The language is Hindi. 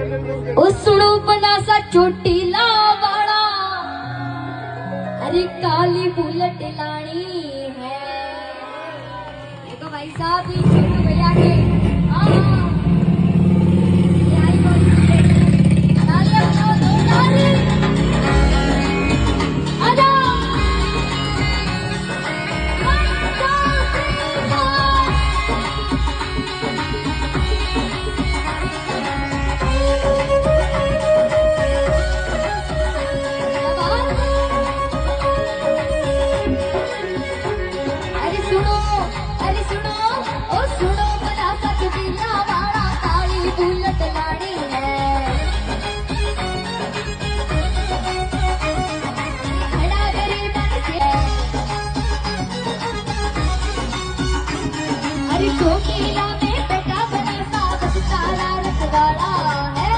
ओ सुनो बनासा चोटीला वाला, अरे काली बुलेट लानी है। देखो भाई साहब ये छोटू भैया के तालियां बजाओ जोरदार। आजा चोटीला में बेटा बना साबत काला रखवाड़ा है।